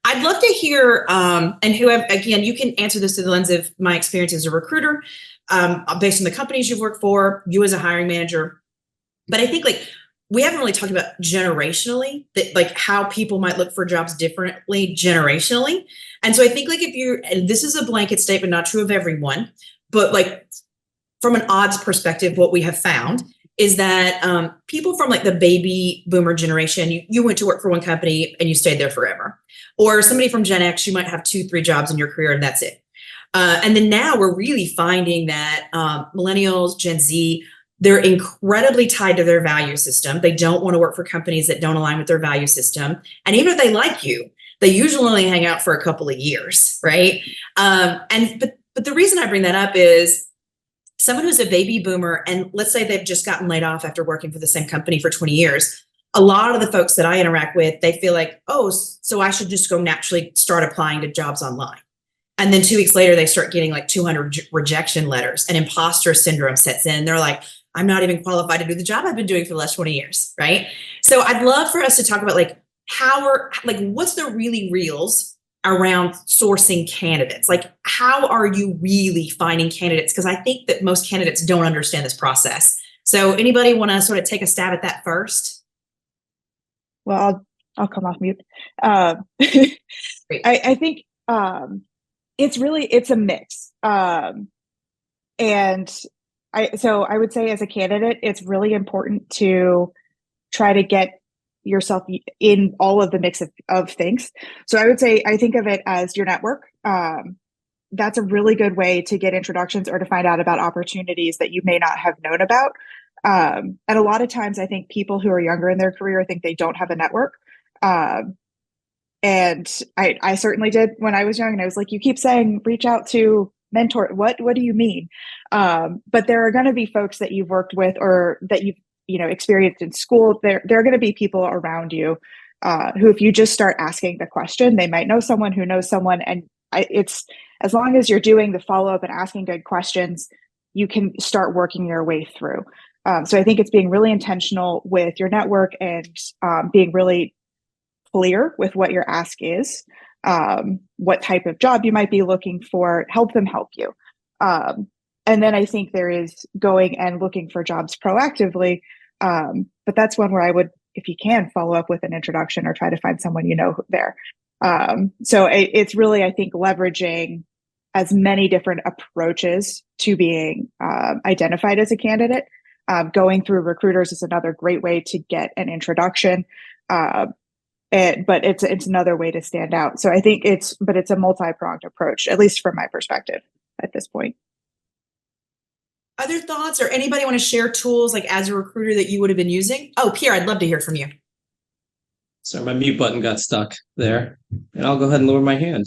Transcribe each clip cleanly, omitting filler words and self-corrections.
I'd love to hear, and whoever, again, you can answer this through the lens of my experience as a recruiter, based on the companies you've worked for, you as a hiring manager. But I think like we haven't really talked about generationally that like how people might look for jobs differently generationally. And so I think like if you, and this is a blanket statement, not true of everyone, but like from an odds perspective, what we have found is that people from like the baby boomer generation, you went to work for one company and you stayed there forever. Or somebody from Gen X, you might have 2-3 jobs in your career and that's it. And then now we're really finding that millennials, Gen Z, they're incredibly tied to their value system. They don't want to work for companies that don't align with their value system. And even if they like you, they usually only hang out for a couple of years, right? But the reason I bring that up is someone who's a baby boomer, and let's say they've just gotten laid off after working for the same company for 20 years. A lot of the folks that I interact with, they feel like, oh, so I should just go naturally start applying to jobs online. And then 2 weeks later, they start getting like 200 rejection letters and imposter syndrome sets in. They're like, I'm not even qualified to do the job I've been doing for the last 20 years, right? So I'd love for us to talk about like what's the really reals around sourcing candidates? Like, how are you really finding candidates? Because I think that most candidates don't understand this process. So anybody want to sort of take a stab at that first? Well, I'll come off mute. I think it's a mix. So I would say as a candidate, it's really important to try to get yourself in all of the mix of things. So I would say, I think of it as your network. That's a really good way to get introductions or to find out about opportunities that you may not have known about. And a lot of times I think people who are younger in their career think they don't have a network. And I certainly did when I was young, and I was like, you keep saying, reach out to mentor. What do you mean? But there are going to be folks that you've worked with or that you've, experienced in school. There are going to be people around you who, if you just start asking the question, they might know someone who knows someone. And it's, as long as you're doing the follow-up and asking good questions, you can start working your way through. So I think it's being really intentional with your network and being really clear with what your ask is, what type of job you might be looking for, help them help you. And then I think there is going and looking for jobs proactively. But that's one where I would, if you can, follow up with an introduction or try to find someone there. So it's really, I think, leveraging as many different approaches to being identified as a candidate. Going through recruiters is another great way to get an introduction. But it's another way to stand out. So I think it's a multi-pronged approach, at least from my perspective at this point. Other thoughts, or anybody want to share tools like as a recruiter that you would have been using? Oh, Pierre, I'd love to hear from you. Sorry, my mute button got stuck there, and I'll go ahead and lower my hand.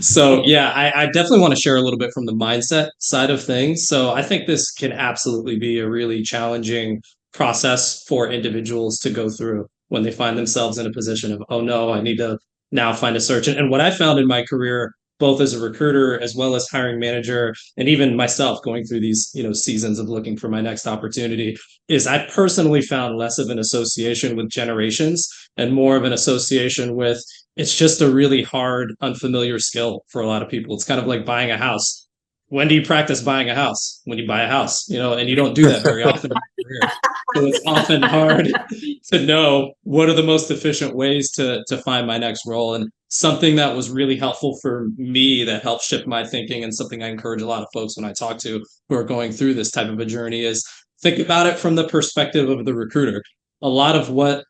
So yeah, I definitely want to share a little bit from the mindset side of things. So I think this can absolutely be a really challenging process for individuals to go through when they find themselves in a position of, oh no, I need to now find a search. And what I found in my career, both as a recruiter as well as hiring manager, and even myself going through these, seasons of looking for my next opportunity, is I personally found less of an association with generations and more of an association with, it's just a really hard, unfamiliar skill for a lot of people. It's kind of like buying a house. When do you practice buying a house? When you buy a house, and you don't do that very often in your career. So it's often hard to know what are the most efficient ways to find my next role. And something that was really helpful for me that helped shift my thinking, and something I encourage a lot of folks when I talk to who are going through this type of a journey, is think about it from the perspective of the recruiter. A lot of what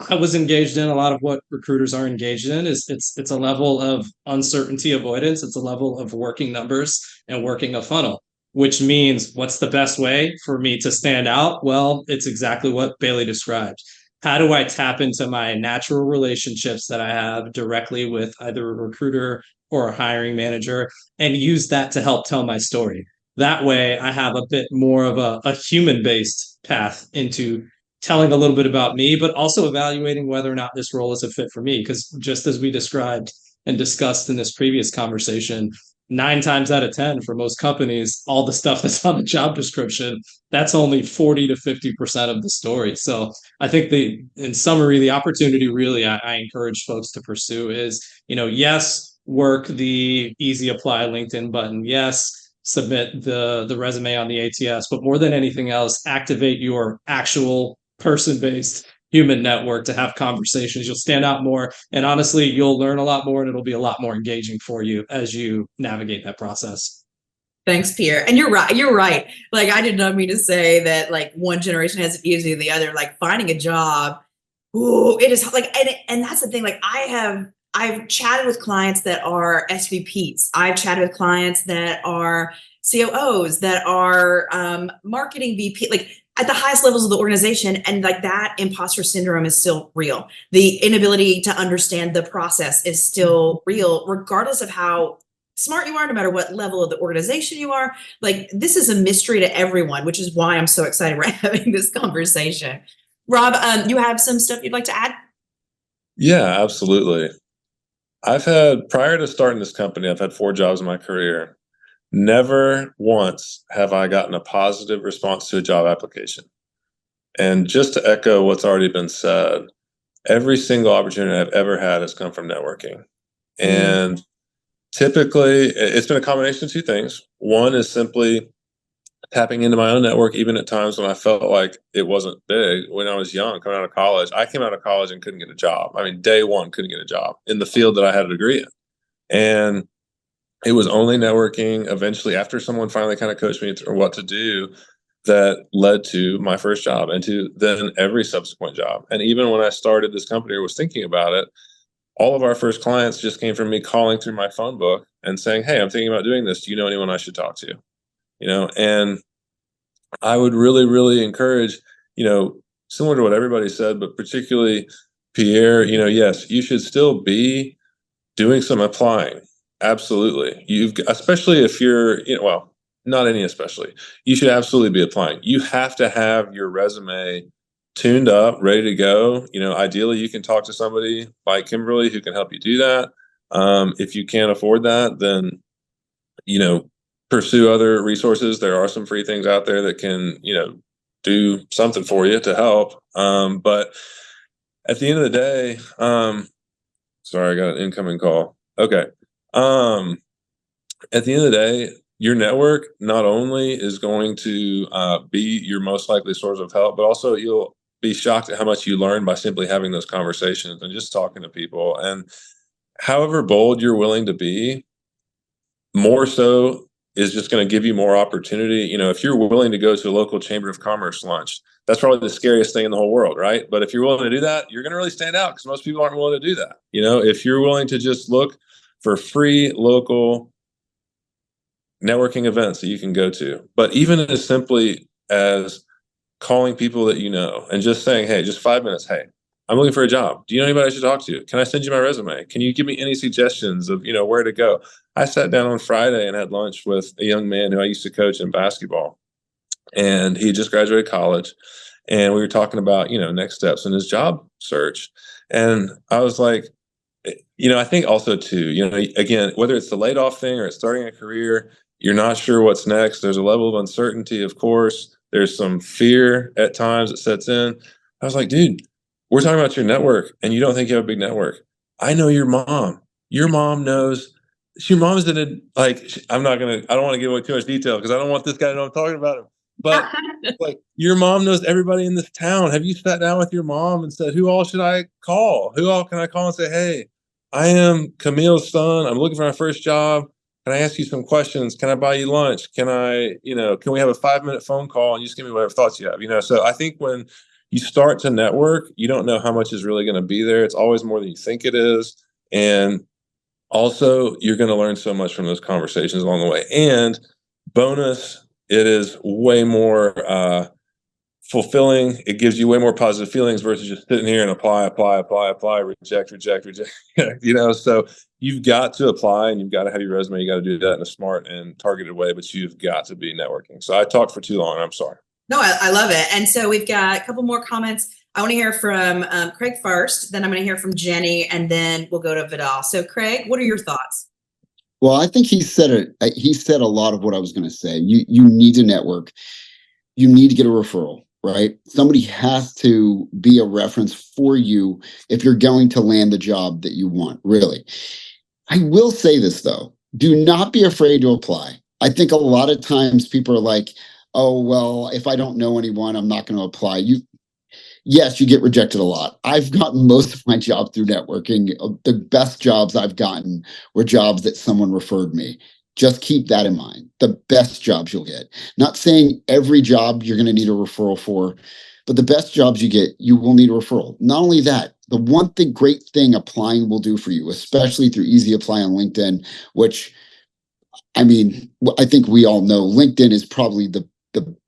I was engaged in, a lot of what recruiters are engaged in, is it's a level of uncertainty avoidance. It's a level of working numbers and working a funnel, which means, what's the best way for me to stand out? Well, it's exactly what Bailey described. How do I tap into my natural relationships that I have directly with either a recruiter or a hiring manager and use that to help tell my story? That way I have a bit more of a human-based path into telling a little bit about me, but also evaluating whether or not this role is a fit for me. Because just as we described and discussed in this previous conversation, 9 times out of 10 for most companies, all the stuff that's on the job description, that's only 40 to 50% of the story. So I think in summary, the opportunity really I encourage folks to pursue is, yes, work the easy apply LinkedIn button. Yes, submit the resume on the ATS, but more than anything else, activate your actual person-based human network to have conversations. You'll stand out more, and honestly, you'll learn a lot more, and it'll be a lot more engaging for you as you navigate that process. Thanks, Pierre. And you're right. You're right. Like, I did not mean to say that like one generation has it easier than the other. Like finding a job, ooh, it is like, and that's the thing. Like I've chatted with clients that are SVPs. I've chatted with clients that are COOs, that are marketing VP, like at the highest levels of the organization. And like that imposter syndrome is still real. The inability to understand the process is still real, regardless of how smart you are, no matter what level of the organization you are. Like this is a mystery to everyone, which is why I'm so excited we're having this conversation. Rob, you have some stuff you'd like to add? Yeah, absolutely. Prior to starting this company, I've had 4 jobs in my career. Never once have I gotten a positive response to a job application. And just to echo what's already been said, every single opportunity I've ever had has come from networking. And typically, it's been a combination of 2 things. One is simply tapping into my own network, even at times when I felt like it wasn't big. When I was young, coming out of college, I came out of college and couldn't get a job. I mean, day one, couldn't get a job in the field that I had a degree in. And it was only networking eventually, after someone finally kind of coached me through what to do, that led to my first job and to then every subsequent job. And even when I started this company or was thinking about it, all of our first clients just came from me calling through my phone book and saying, "Hey, I'm thinking about doing this. Do you know anyone I should talk to?" And I would really, really encourage, similar to what everybody said, but particularly Pierre, yes, you should still be doing some applying. Absolutely. Especially if you're, well, not any especially, you should absolutely be applying. You have to have your resume tuned up, ready to go. Ideally you can talk to somebody like Kimberly who can help you do that. If you can't afford that, then, pursue other resources. There are some free things out there that can, do something for you to help. But at the end of the day, sorry, I got an incoming call. Okay. At the end of the day, your network not only is going to be your most likely source of help, but also you'll be shocked at how much you learn by simply having those conversations and just talking to people. And however bold you're willing to be, more so is just going to give you more opportunity. If you're willing to go to a local chamber of commerce lunch, that's probably the scariest thing in the whole world, right? But if you're willing to do that, you're going to really stand out because most people aren't willing to do that. If you're willing to just look for free local networking events that you can go to, but even as simply as calling people that and just saying, "Hey, just 5 minutes. Hey, I'm looking for a job. Do you know anybody I should talk to? Can I send you my resume? Can you give me any suggestions of, where to go?" I sat down on Friday and had lunch with a young man who I used to coach in basketball, and he just graduated college, and we were talking about, next steps in his job search. And I was like, I think also too, again, whether it's the laid off thing or it's starting a career, you're not sure what's next. There's a level of uncertainty, of course. There's some fear at times that sets in. I was like, dude, we're talking about your network and you don't think you have a big network. I know your mom. Your mom knows. Your mom's in a, I don't want to give away too much detail because I don't want this guy to know I'm talking about him. But your mom knows everybody in this town. Have you sat down with your mom and said, who all should I call? Who all can I call and say, "Hey, I am Camille's son. I'm looking for my first job. Can I ask you some questions? Can I buy you lunch? Can we have a 5-minute phone call and you just give me whatever thoughts you have?" So I think when you start to network, you don't know how much is really going to be there. It's always more than you think it is. And also, you're going to learn so much from those conversations along the way. And bonus, it is way more fulfilling. It gives you way more positive feelings versus just sitting here and apply, reject. So you've got to apply and you've got to have your resume. You got to do that in a smart and targeted way, but you've got to be networking. So I talked for too long. I'm sorry. No, I love it. And so we've got a couple more comments. I want to hear from Craig first, then I'm going to hear from Jenny, and then we'll go to Vidal. So Craig, what are your thoughts? Well, I think he said it. He said a lot of what I was going to say. You need to network. You need to get a referral, right? Somebody has to be a reference for you if you're going to land the job that you want, really. I will say this, though. Do not be afraid to apply. I think a lot of times people are like, oh, well, if I don't know anyone, I'm not going to apply. Yes, you get rejected a lot. I've gotten most of my jobs through networking. The best jobs I've gotten were jobs that someone referred me. Just keep that in mind. The best jobs you'll get. Not saying every job you're going to need a referral for, but the best jobs you get, you will need a referral. Not only that, the one great thing applying will do for you, especially through Easy Apply on LinkedIn, which, I mean, I think we all know LinkedIn is probably the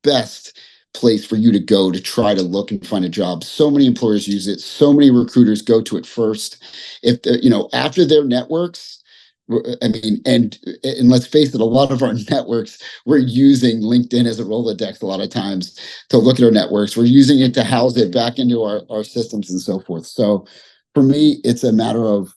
best place for you to go to try to look and find a job. So many employers use it. So many recruiters go to it first. If after their networks, I mean, and let's face it, a lot of our networks, we're using LinkedIn as a Rolodex a lot of times to look at our networks. We're using it to house it back into our systems and so forth. So for me, it's a matter of,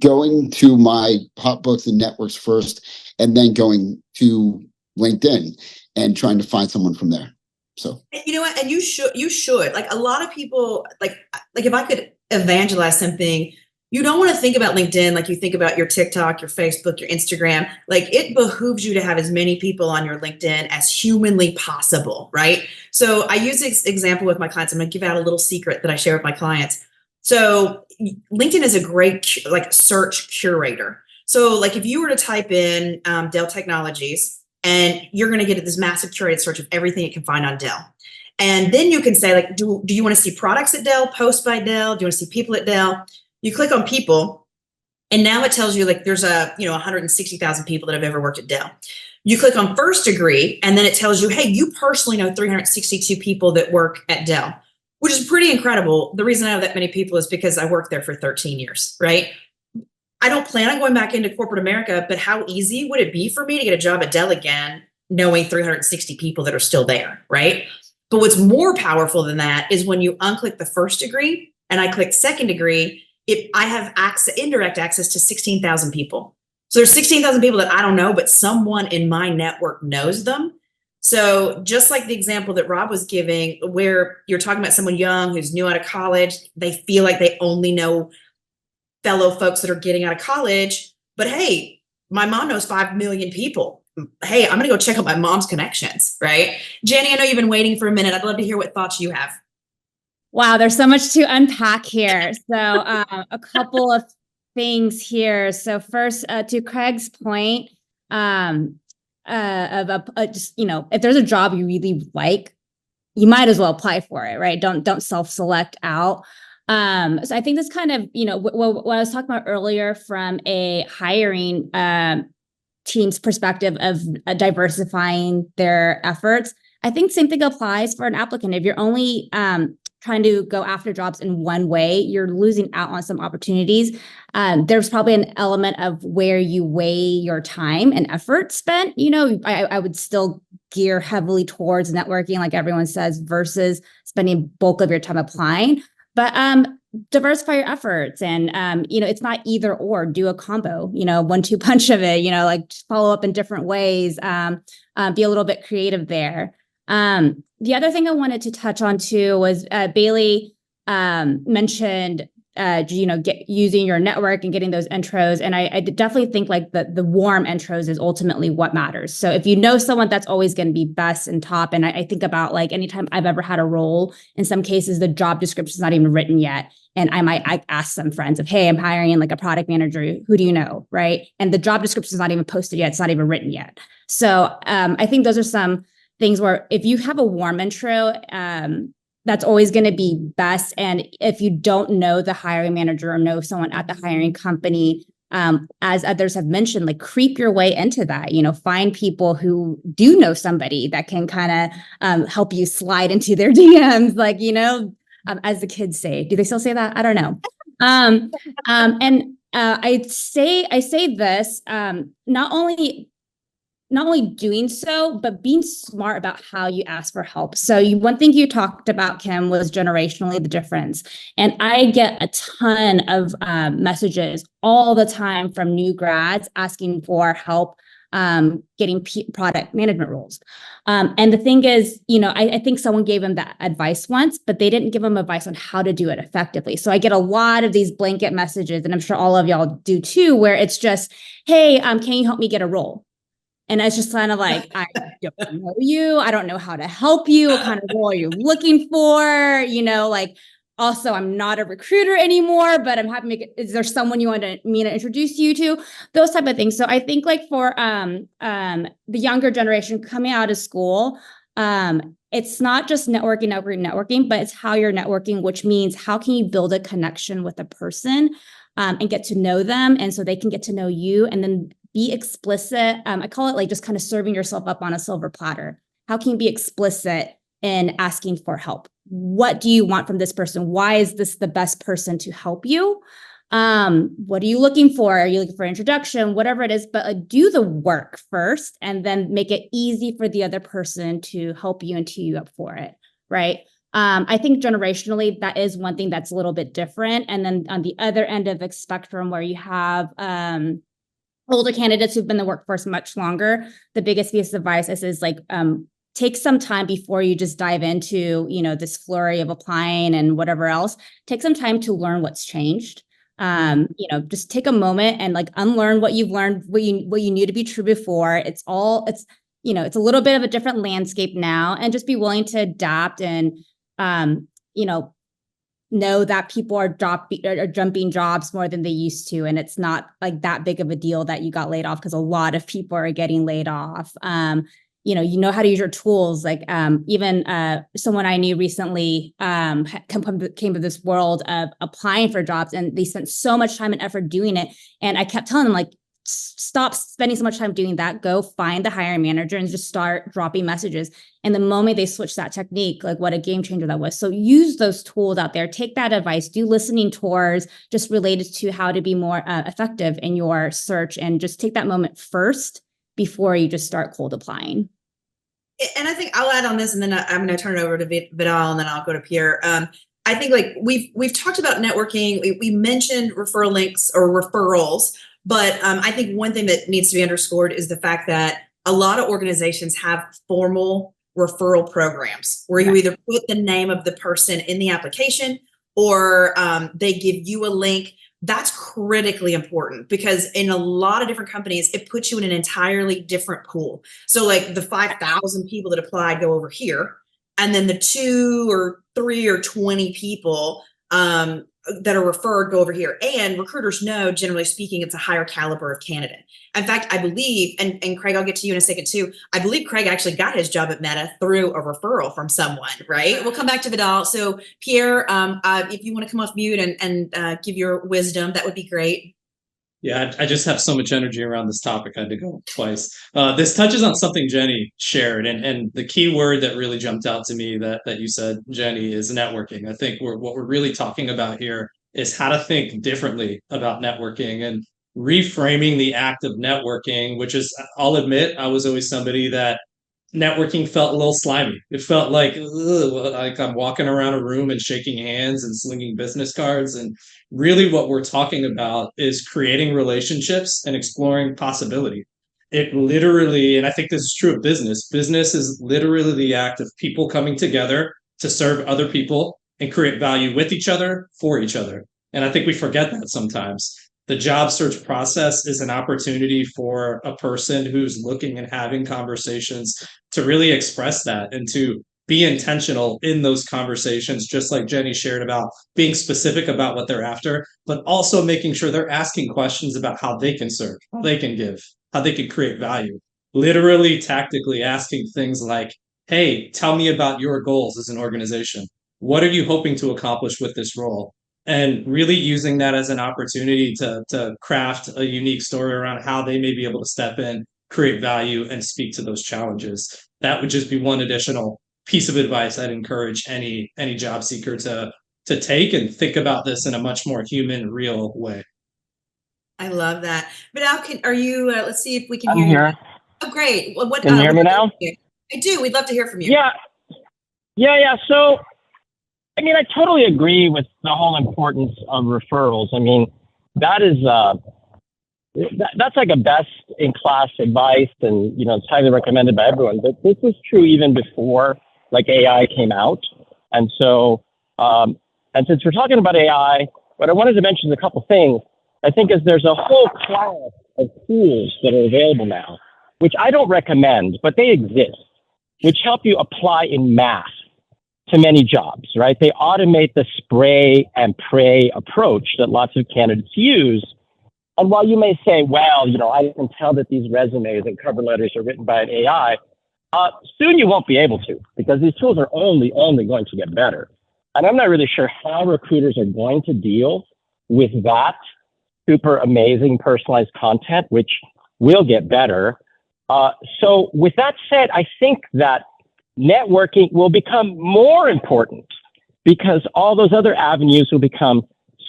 going to my hot books and networks first, and then going to LinkedIn and trying to find someone from there. So, you know what? And you should, like, a lot of people, like if I could evangelize something, you don't want to think about LinkedIn like you think about your TikTok, your Facebook, your Instagram. Like, it behooves you to have as many people on your LinkedIn as humanly possible, right? So I use this example with my clients. I'm going to give out a little secret that I share with my clients. So LinkedIn is a great search curator. So like if you were to type in Dell Technologies, and you're going to get this massive curated search of everything it can find on Dell. And then you can say, like, do you want to see products at Dell, posts by Dell? Do you want to see people at Dell? You click on people, and now it tells you like there's 160,000 people that have ever worked at Dell. You click on first degree, and then it tells you, hey, you personally know 362 people that work at Dell, which is pretty incredible. The reason I know that many people is because I worked there for 13 years, right? I don't plan on going back into corporate America, but how easy would it be for me to get a job at Dell again, knowing 360 people that are still there, right? But what's more powerful than that is when you unclick the first degree and I click second degree, I have indirect access to 16,000 people. So there's 16,000 people that I don't know, but someone in my network knows them. So just like the example that Rob was giving, where you're talking about someone young who's new out of college, they feel like they only know fellow folks that are getting out of college, but hey, my mom knows 5 million people. Hey, I'm going to go check out my mom's connections, right? Jenny, I know you've been waiting for a minute. I'd love to hear what thoughts you have. Wow, there's so much to unpack here. So a couple of things here. So first, to Craig's point, if there's a job you really like, you might as well apply for it, right? Don't self-select out. So I think this kind of, what I was talking about earlier from a hiring team's perspective of diversifying their efforts, I think same thing applies for an applicant. If you're only trying to go after jobs in one way, you're losing out on some opportunities. There's probably an element of where you weigh your time and effort spent. I would still gear heavily towards networking, like everyone says, versus spending bulk of your time applying. But diversify your efforts, and it's not either or. Do a combo, 1-2 punch of it. Just follow up in different ways. Be a little bit creative there. The other thing I wanted to touch on too was Bailey mentioned using your network and getting those intros, and I definitely think like the warm intros is ultimately what matters. So if you know someone, that's always going to be best and top. And I think about like anytime I've ever had a role, in some cases the job description is not even written yet, and I ask some friends of, hey, I'm hiring like a product manager, who do you know, right? And the job description is not even posted yet, it's not even written yet. So I think those are some things where if you have a warm intro, that's always going to be best. And if you don't know the hiring manager or know someone at the hiring company, as others have mentioned, like creep your way into that, find people who do know somebody that can kind of help you slide into their DMs, like, as the kids say. Do they still say that? I don't know. And I say this, not only not only doing so, but being smart about how you ask for help. So one thing you talked about, Kim, was generationally the difference. And I get a ton of messages all the time from new grads asking for help getting product management roles. And the thing is, I think someone gave them that advice once, but they didn't give them advice on how to do it effectively. So I get a lot of these blanket messages, and I'm sure all of y'all do too, where it's just, hey, can you help me get a role? And it's just kind of like, I don't know you. I don't know how to help you. What kind of role are you looking for? Also, I'm not a recruiter anymore, but I'm happy to is there someone you want me to introduce you to? Those type of things. So I think for the younger generation coming out of school, it's not just networking, but it's how you're networking, which means how can you build a connection with a person and get to know them, and so they can get to know you, and then be explicit. I call it just kind of serving yourself up on a silver platter. How can you be explicit in asking for help? What do you want from this person? Why is this the best person to help you? What are you looking for? Are you looking for introduction? Whatever it is, but do the work first and then make it easy for the other person to help you and tee you up for it, right? I think generationally, that is one thing that's a little bit different. And then on the other end of the spectrum where you have older candidates who've been in the workforce much longer, the biggest piece of advice is take some time before you just dive into, this flurry of applying and whatever else. Take some time to learn what's changed. Just take a moment and unlearn what you've learned, what you knew to be true before. It's a little bit of a different landscape now, and just be willing to adapt and, know that people are jumping jobs more than they used to. And it's not that big of a deal that you got laid off, because a lot of people are getting laid off. You know how to use your tools. Even someone I knew recently came to this world of applying for jobs, and they spent so much time and effort doing it. And I kept telling them, stop spending so much time doing that. Go find the hiring manager and just start dropping messages. And the moment they switched that technique, what a game changer that was. So use those tools out there. Take that advice. Do listening tours just related to how to be more effective in your search, and just take that moment first before you just start cold applying. And I think I'll add on this, and then I'm going to turn it over to Vidal, and then I'll go to Pierre. I think we've talked about networking. We mentioned referral links or referrals, but I think one thing that needs to be underscored is the fact that a lot of organizations have formal referral programs where you either put the name of the person in the application, or they give you a link. That's critically important, because in a lot of different companies, it puts you in an entirely different pool. So the 5,000 people that applied go over here, and then the 2 or 3 or 20 people that are referred go over here. And recruiters know, generally speaking, it's a higher caliber of candidate. In fact, I believe, and Craig, I'll get to you in a second too, I believe Craig actually got his job at Meta through a referral from someone, right? We'll come back to Vidal. So Pierre, if you want to come off mute and give your wisdom, that would be great. Yeah, I just have so much energy around this topic. I had to go twice. This touches on something Jenny shared, and the key word that really jumped out to me that you said, Jenny, is networking. I think what we're really talking about here is how to think differently about networking and reframing the act of networking, which is, I'll admit, I was always somebody that networking felt a little slimy. It felt like I'm walking around a room and shaking hands and slinging business cards. And really what we're talking about is creating relationships and exploring possibility. It literally, and I think this is true of business, business is literally the act of people coming together to serve other people and create value with each other, for each other. And I think we forget that sometimes. The job search process is an opportunity for a person who's looking and having conversations to really express that and to be intentional in those conversations, just like Jenny shared about being specific about what they're after, but also making sure they're asking questions about how they can serve, how they can give, how they can create value. Literally, tactically asking things like, hey, tell me about your goals as an organization. What are you hoping to accomplish with this role? And really using that as an opportunity to craft a unique story around how they may be able to step in, create value, and speak to those challenges. That would just be one additional piece of advice I'd encourage any job seeker to take and think about this in a much more human, real way. I love that. Vidal, are you? Let's see if we can hear I'm here. Oh, great. Well, Can you hear me now? I do. We'd love to hear from you. Yeah. So, I mean, I totally agree with the whole importance of referrals. I mean, that is, that's like a best in class advice, and, you know, it's highly recommended by everyone. But this was true even before like AI came out. And so, and since we're talking about AI, what I wanted to mention is a couple things. I think is there's a whole class of tools that are available now, which I don't recommend, but they exist, which help you apply in mass to many jobs, right? They automate the spray and pray approach that lots of candidates use. And while you may say, well, you know, I can tell that these resumes and cover letters are written by an AI, soon you won't be able to, because these tools are only going to get better. And I'm not really sure how recruiters are going to deal with that super amazing personalized content, which will get better. So with that said, I think that networking will become more important because all those other avenues will become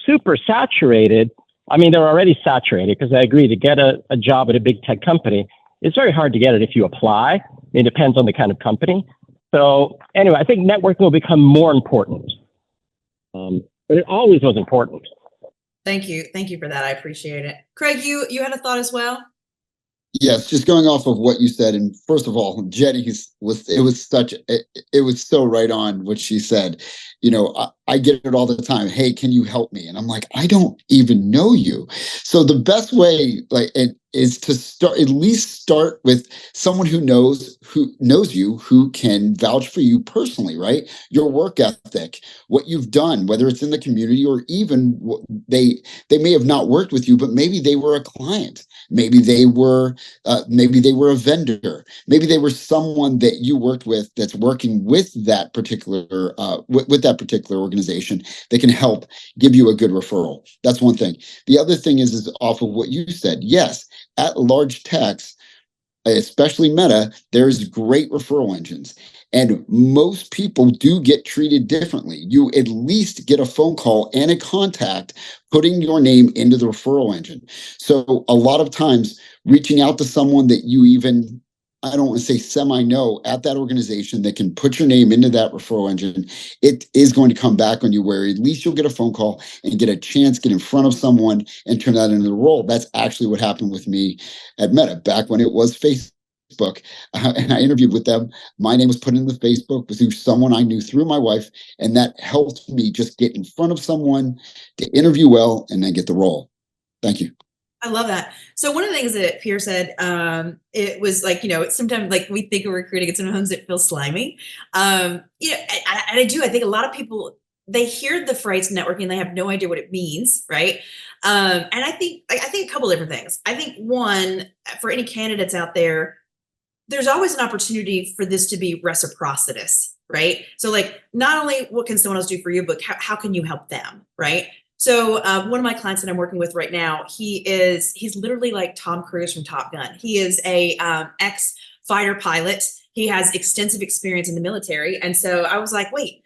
super saturated. I mean, they're already saturated, because I agree, to get a job at a big tech company, it's very hard to get it if you apply. It depends on the kind of company. So anyway, I think networking will become more important. But it always was important. Thank you. Thank you for that. I appreciate it. Craig, you had a thought as well? Yes, just going off of what you said, and first of all, Jenny it was so right on what she said. You know, I get it all the time. Hey, can you help me? And I'm like, I don't even know you. So the best way, is to at least start with someone who knows you, who can vouch for you personally, right? Your work ethic, what you've done, whether it's in the community or even they may have not worked with you, but maybe they were a client. Maybe they were a vendor. Maybe they were someone that you worked with that's working with that particular with that particular organization that can help give you a good referral. That's one thing. The other thing is off of what you said. Yes, at large techs, especially Meta, there's great referral engines. And most people do get treated differently. You at least get a phone call and a contact putting your name into the referral engine. So a lot of times reaching out to someone that you even, I don't want to say semi-know at that organization that can put your name into that referral engine, it is going to come back on you, where at least you'll get a phone call and get a chance, get in front of someone and turn that into the role. That's actually what happened with me at Meta back when it was Facebook. And I interviewed with them. My name was put in the Facebook through someone I knew through my wife. And that helped me just get in front of someone to interview well and then get the role. Thank you. I love that. So one of the things that Pierre said, it was like, you know, sometimes like we think of recruiting, and sometimes it feels slimy. You know, I think a lot of people, they hear the phrase networking, they have no idea what it means, right? And I think a couple different things. I think one, for any candidates out there, there's always an opportunity for this to be reciprocitous, right? So like, not only what can someone else do for you, but how can you help them, right? So one of my clients that I'm working with right now, he's literally like Tom Cruise from Top Gun. He is a ex-fighter pilot. He has extensive experience in the military. And so I was like, wait,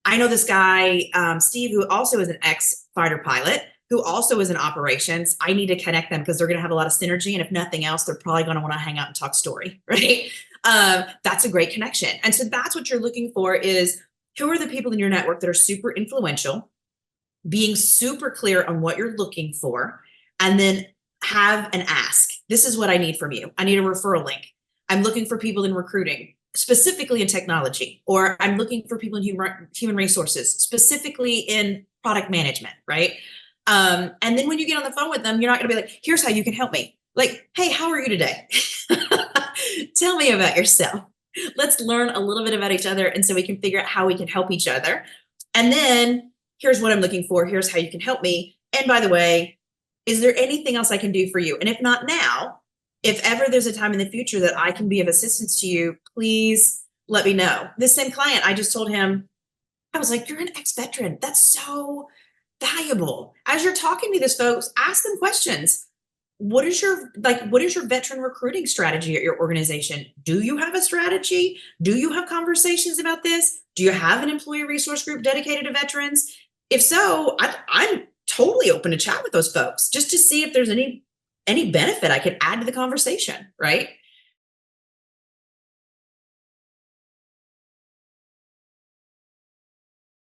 I know this guy, Steve, who also is an ex-fighter pilot, who also is in operations. I need to connect them because they're going to have a lot of synergy. And if nothing else, they're probably going to want to hang out and talk story, right? That's a great connection. And so that's what you're looking for, is who are the people in your network that are super influential, being super clear on what you're looking for, and then have an ask. This is what I need from you. I need a referral link. I'm looking for people in recruiting, specifically in technology, or I'm looking for people in human resources, specifically in product management, right? And then when you get on the phone with them, you're not going to be like, here's how you can help me. Like, hey, how are you today? Tell me about yourself. Let's learn a little bit about each other, and so we can figure out how we can help each other. And then here's what I'm looking for. Here's how you can help me. And by the way, is there anything else I can do for you? And if not now, if ever there's a time in the future that I can be of assistance to you, please let me know. This same client, I just told him, I was like, you're an ex-veteran. That's so valuable. As you're talking to these folks, ask them questions. What is your veteran recruiting strategy at your organization? Do you have a strategy? Do you have conversations about this? Do you have an employee resource group dedicated to veterans? If so, I'm totally open to chat with those folks just to see if there's any benefit I could add to the conversation, right?